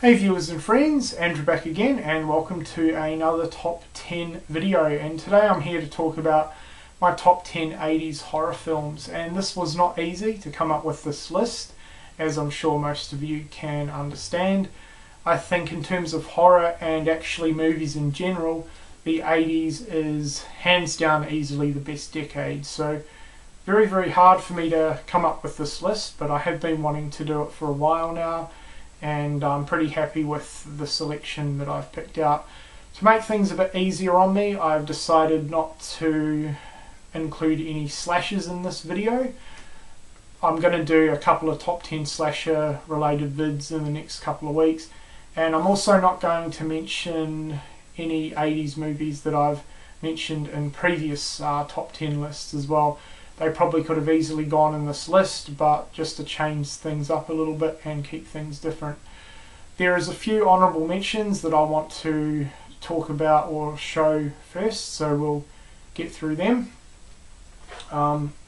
Hey viewers and friends, Andrew back again and welcome to another top 10 video, and today I'm here to talk about my top 10 80s horror films. And this was not easy to come up with this list, as I'm sure most of you can understand. I think in terms of horror and actually movies in general, the 80s is hands down easily the best decade. So very hard for me to come up with this list, but I have been wanting to do it for a while now, and I'm pretty happy with the selection that I've picked out. To make things a bit easier on me, I've decided not to include any slashers in this video. I'm going to do a couple of top 10 slasher related vids in the next couple of weeks, and I'm also not going to mention any 80s movies that I've mentioned in previous top 10 lists as well. They probably could have easily gone in this list, but just to change things up a little bit and keep things different. There is a few honourable mentions that I want to talk about or show first, so we'll get through them.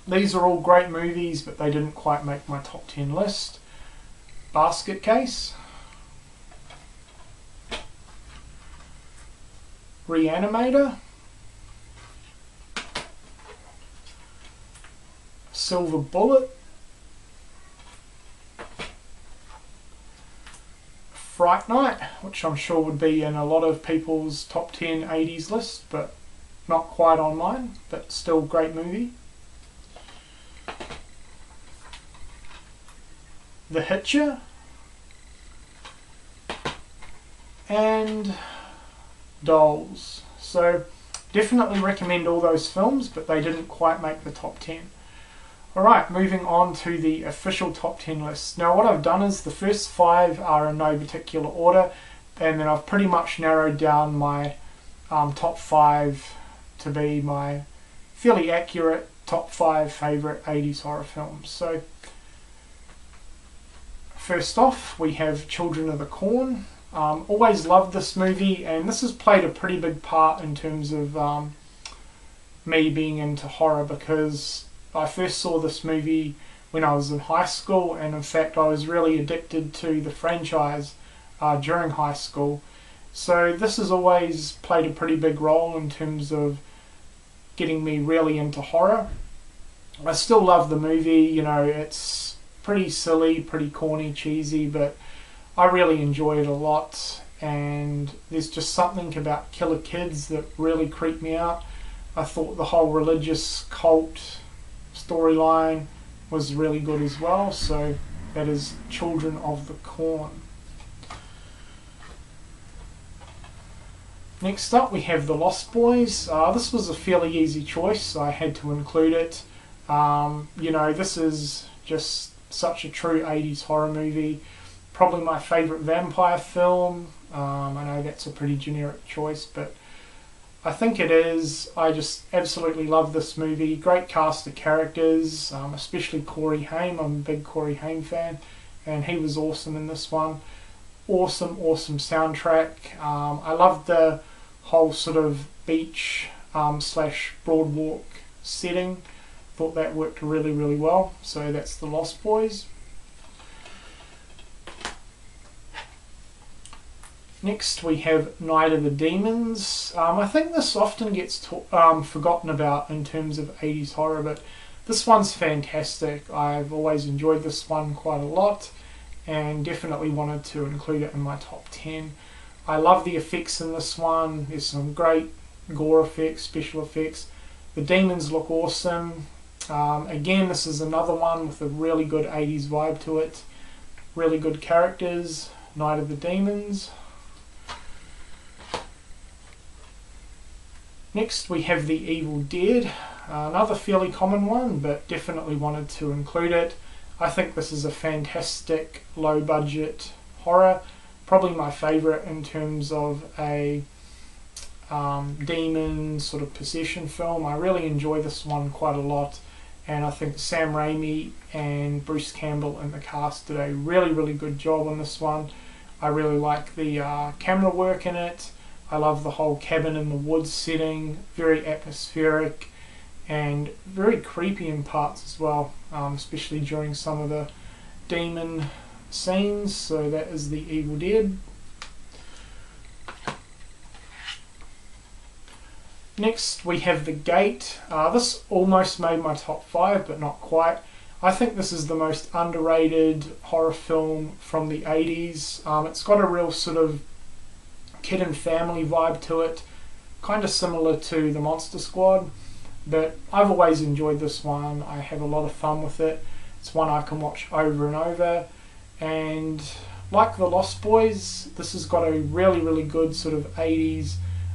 These are all great movies, but they didn't quite make my top 10 list. Basket Case, Reanimator, Silver Bullet, Fright Night, which I'm sure would be in a lot of people's top 10 80s list, but not quite on mine, but still great movie. The Hitcher, and Dolls. So definitely recommend all those films, but they didn't quite make the top 10. Alright, moving on to the official top 10 list. Now what I've done is the first 5 are in no particular order, and then I've pretty much narrowed down my top 5 to be my fairly accurate top 5 favourite 80s horror films. So first off we have Children of the Corn. Always loved this movie, and this has played a pretty big part in terms of me being into horror, because I first saw this movie when I was in high school, and in fact I was really addicted to the franchise during high school. So this has always played a pretty big role in terms of getting me really into horror. I still love the movie, you know, it's pretty silly, pretty corny, cheesy, but I really enjoy it a lot, and there's just something about killer kids that really creeped me out. I thought the whole religious cult storyline was really good as well, so that is Children of the Corn. Next up we have The Lost Boys. This was a fairly easy choice, I had to include it. You know, this is just such a true 80s horror movie. Probably my favourite vampire film. I know that's a pretty generic choice, but I think it is. I just absolutely love this movie. Great cast of characters, especially Corey Haim. I'm a big Corey Haim fan, and he was awesome in this one. Awesome soundtrack. I loved the whole sort of beach slash boardwalk setting. Thought that worked really well. So that's The Lost Boys. Next we have Night of the Demons. I think this often gets forgotten about in terms of 80s horror, but this one's fantastic. I've always enjoyed this one quite a lot, and definitely wanted to include it in my top 10. I love the effects in this one. There's some great gore effects, special effects. The demons look awesome. Again, this is another one with a really good 80s vibe to it. Really good characters. Night of the Demons. Next we have The Evil Dead, another fairly common one, but definitely wanted to include it. I think this is a fantastic low budget horror, probably my favourite in terms of a demon sort of possession film. I really enjoy this one quite a lot, and I think Sam Raimi and Bruce Campbell in the cast did a really good job on this one. I really like the camera work in it. I love the whole cabin in the woods setting, very atmospheric and very creepy in parts as well, especially during some of the demon scenes. So that is The Evil Dead. Next we have The Gate. This almost made my top 5, but not quite. I think this is the most underrated horror film from the 80s. It's got a real sort of kid and family vibe to it, kind of similar to The Monster Squad, but I've always enjoyed this one. I have a lot of fun with it. It's one I can watch over and over, and like The Lost Boys, this has got a really good sort of 80s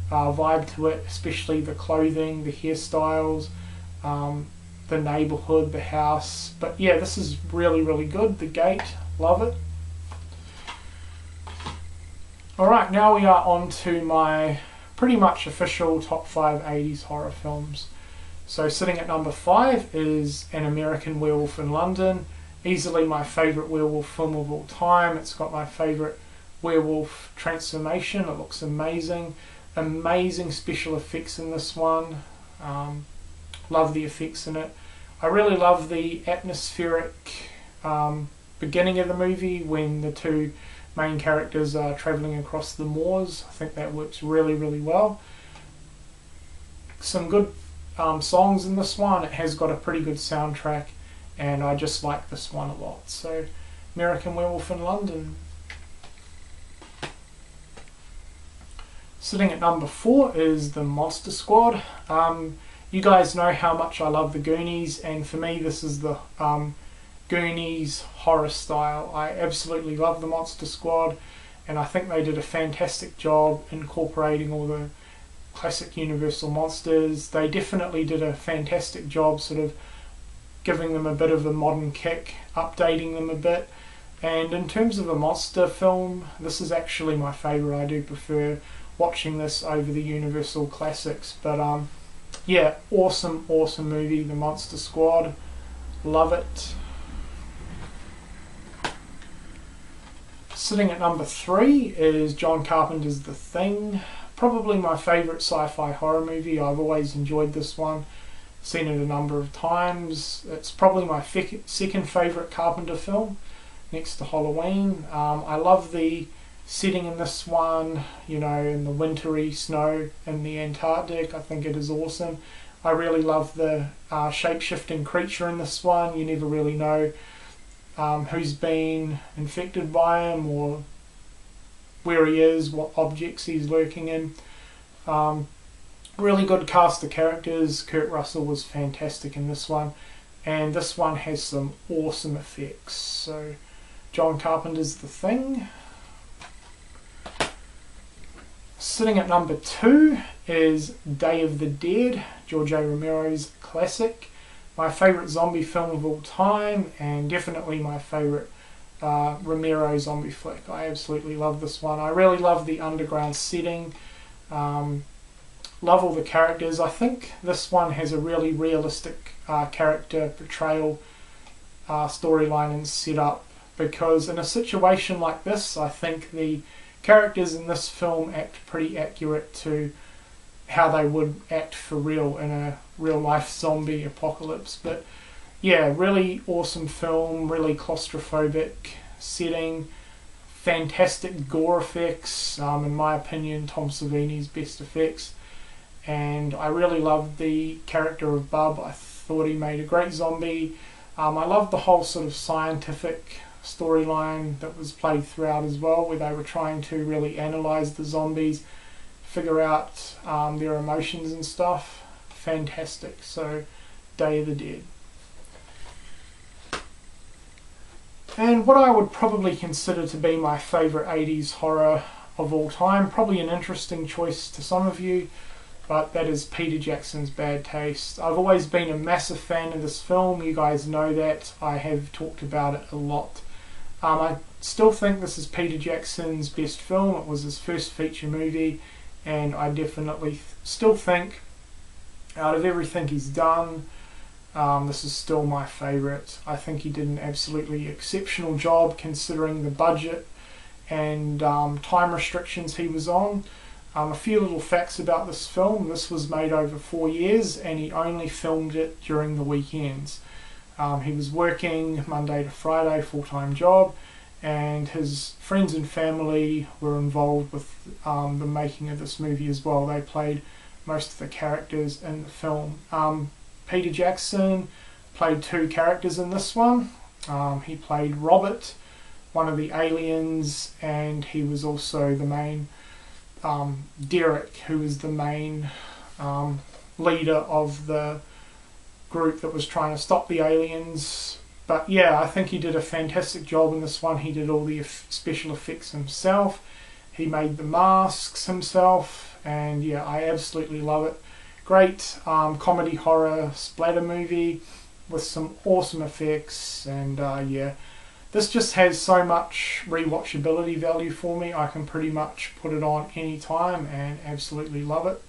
vibe to it, especially the clothing, the hairstyles, the neighborhood, the house. But yeah, this is really good. The Gate, love it. Alright, now we are on to my pretty much official top 5 80s horror films. So sitting at number 5 is An American Werewolf in London. Easily my favourite werewolf film of all time. It's got my favourite werewolf transformation. It looks amazing. Amazing special effects in this one. Love the effects in it. I really love the atmospheric beginning of the movie when the two main characters are travelling across the moors. I think that works really well. Some good songs in this one. It has got a pretty good soundtrack, and I just like this one a lot. So American Werewolf in London. Sitting at number 4 is The Monster Squad. You guys know how much I love the Goonies, and for me this is the Goonies horror style. I absolutely love The Monster Squad, and I think they did a fantastic job incorporating all the classic Universal monsters. They definitely did a fantastic job sort of giving them a bit of a modern kick, updating them a bit. And in terms of a monster film, this is actually my favourite. I do prefer watching this over the Universal classics. But yeah, awesome movie, The Monster Squad. Love it. Sitting at number 3 is John Carpenter's The Thing. Probably my favourite sci-fi horror movie. I've always enjoyed this one. Seen it a number of times. It's probably my second favourite Carpenter film, next to Halloween. I love the setting in this one, you know, in the wintry snow in the Antarctic. I think it is awesome. I really love the shape-shifting creature in this one. You never really know who's been infected by him or where he is, what objects he's lurking in. Really good cast of characters. Kurt Russell was fantastic in this one, and this one has some awesome effects. So John Carpenter's The Thing. Sitting at number 2 is Day of the Dead, George A. Romero's classic. My favourite zombie film of all time, and definitely my favourite Romero zombie flick. I absolutely love this one. I really love the underground setting. Love all the characters. I think this one has a really realistic character portrayal storyline and setup, because in a situation like this, I think the characters in this film act pretty accurate to how they would act for real in a real life zombie apocalypse. But yeah, really awesome film, really claustrophobic setting, fantastic gore effects, in my opinion Tom Savini's best effects, and I really loved the character of Bub. I thought he made a great zombie. I loved the whole sort of scientific storyline that was played throughout as well, where they were trying to really analyse the zombies, figure out their emotions and stuff. Fantastic. So Day of the Dead. And what I would probably consider to be my favourite 80s horror of all time, probably an interesting choice to some of you, but that is Peter Jackson's Bad Taste. I've always been a massive fan of this film. You guys know that. I have talked about it a lot. I still think this is Peter Jackson's best film. It was his first feature movie, and I definitely still think out of everything he's done, this is still my favourite. I think he did an absolutely exceptional job considering the budget and time restrictions he was on. A few little facts about this film: this was made over 4 years, and he only filmed it during the weekends. He was working Monday to Friday, full-time job, and his friends and family were involved with the making of this movie as well. They played most of the characters in the film. Peter Jackson played two characters in this one. He played Robert, one of the aliens, and he was also the main Derek, who was the main leader of the group that was trying to stop the aliens. But yeah, I think he did a fantastic job in this one. He did all the special effects himself. He made the masks himself, and yeah, I absolutely love it. Great comedy horror splatter movie with some awesome effects, and yeah, this just has so much rewatchability value for me. I can pretty much put it on anytime and absolutely love it.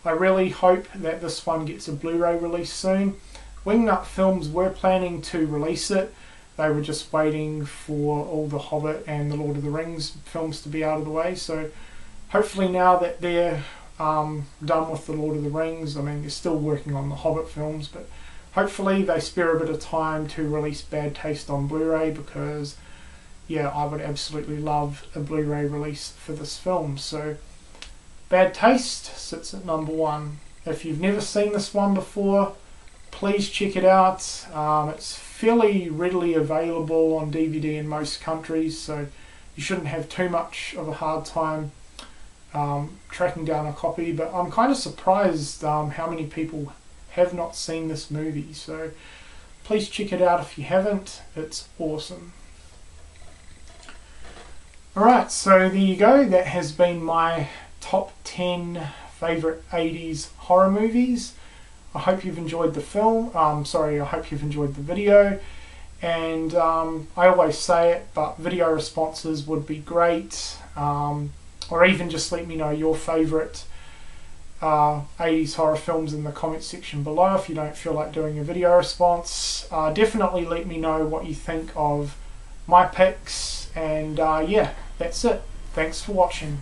I really hope that this one gets a Blu-ray release soon. Wingnut Films were planning to release it. They were just waiting for all the Hobbit and the Lord of the Rings films to be out of the way. So hopefully now that they're done with the Lord of the Rings, I mean, they're still working on the Hobbit films, but hopefully they spare a bit of time to release Bad Taste on Blu-ray, because yeah, I would absolutely love a Blu-ray release for this film. So Bad Taste sits at number 1. If you've never seen this one before, please check it out. It's fairly readily available on DVD in most countries, so you shouldn't have too much of a hard time tracking down a copy. But I'm kind of surprised how many people have not seen this movie, so please check it out if you haven't. It's awesome. Alright, so there you go. That has been my top 10 favourite 80s horror movies. I hope you've enjoyed the film. I hope you've enjoyed the video. And I always say it, but video responses would be great. Or even just let me know your favourite 80s horror films in the comments section below if you don't feel like doing a video response. Definitely let me know what you think of my picks. And yeah, that's it. Thanks for watching.